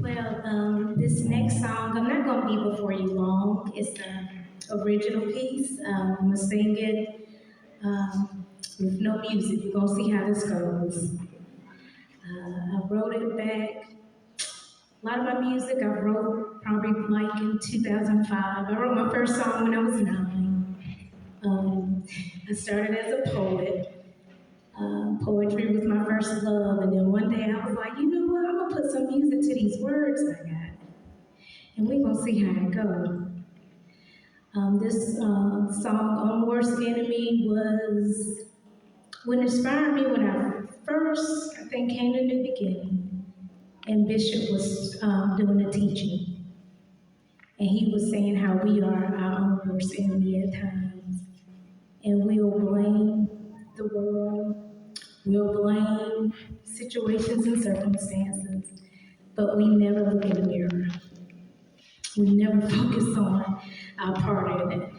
This next song, I'm not going to be before you long. It's an original piece. I'm going to sing it with no music. You're going to see how this goes. I wrote it back. A lot of my music I wrote probably like in 2005. I wrote my first song when I was 9. I started as a poet. Poetry was my first love, and then one day I was like, you know what? I'm gonna put some music to these words I got, and we're gonna see how it goes. This song, "On Worst Enemy," was what inspired me when I first, I think, came to New Beginning, and Bishop was doing a teaching, and he was saying how we are our own worst enemy at times, and we'll blame the world. We'll blame situations and circumstances, but we never look in the mirror. We never focus on our part in it.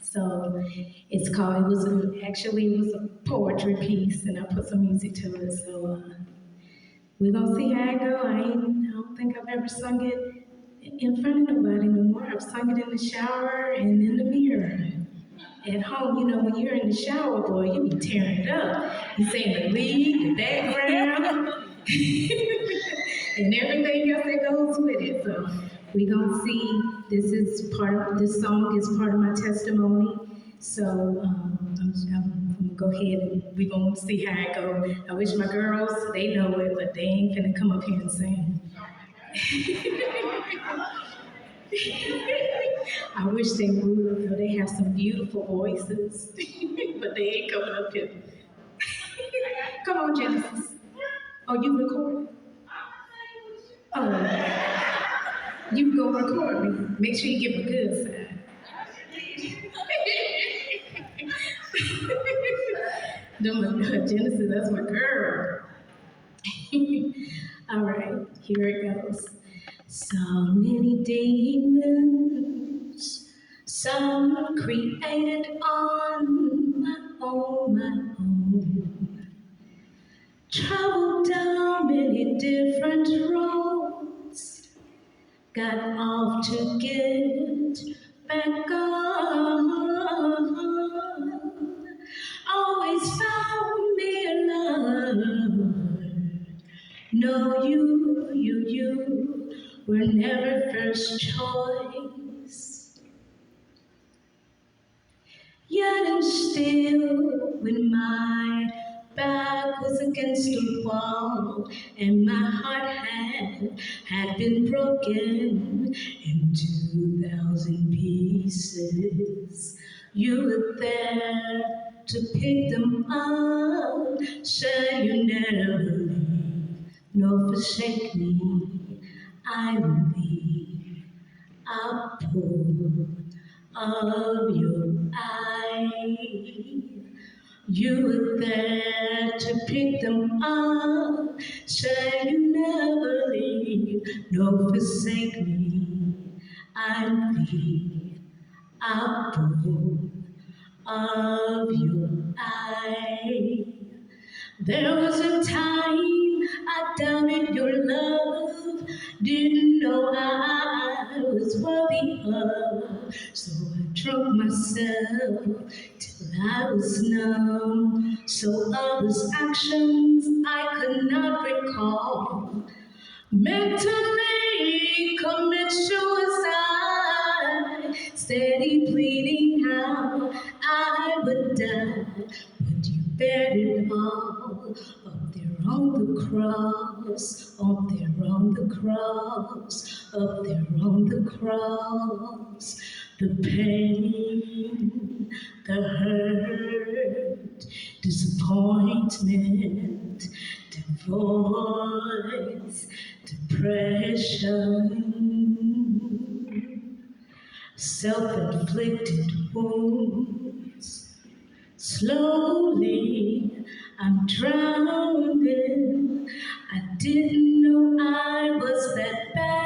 So it was a poetry piece, and I put some music to it. So we're gonna see how it go. I don't think I've ever sung it in front of nobody no more. I've sung it in the shower and in the mirror. At home, when you're in the shower, boy, you be tearing it up. You saying the lead, the background, and everything else that goes with it. So we gonna see. This song is part of my testimony. So I'm gonna go ahead and we gonna see how it goes. I wish my girls they know it, but they ain't finna come up here and sing. I wish they would. They have some beautiful voices, but they ain't coming up here. Come on, Genesis. Oh, you recording? Oh, you go record me. Make sure you give a good side. Genesis, that's my girl. All right, here it goes. So many demons, some created on my own. Traveled down many different roads, got off to get back on. Always found me alone. No, you were never first choice. Yet and still, when my back was against the wall and my heart had been broken in 2,000 pieces, you were there to pick them up. Said you never leave, nor forsake me. I will be a pull of your eye. You were there to pick them up. Said you never leave, nor forsake me. I'll be a pull of your eye. There was a time I doubted your love, didn't know I was worthy of. So I drunk myself till I was numb. So others' actions I could not recall. Mentally commit suicide, steady pleading how I would die. But you bared it all up there on the cross, up there on the cross, up there on the cross. The pain, the hurt, disappointment, divorce, depression, self-inflicted wounds. Slowly, I'm drowning. I didn't know I was that bad.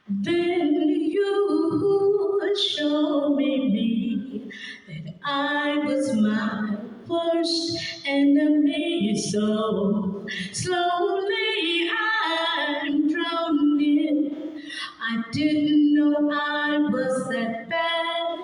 Then you showed me that I was my worst enemy. So slowly I I didn't know I was that bad.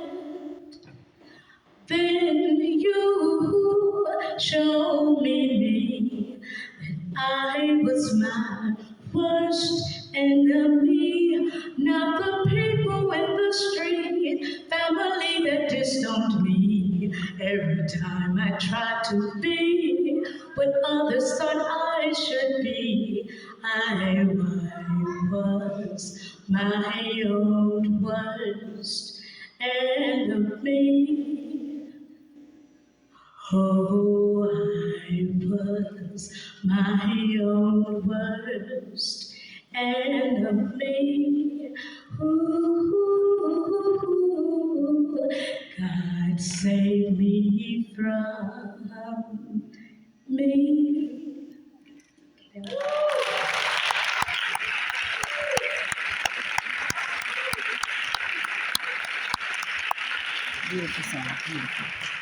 Then you showed me that I was my worst enemy. Not the people in the street, family that disowned me. Every time I tried to be what others thought I should be, I was my own worst enemy. Oh, I was my own worst enemy. Ooh, God save me from me. Beautiful song, beautiful.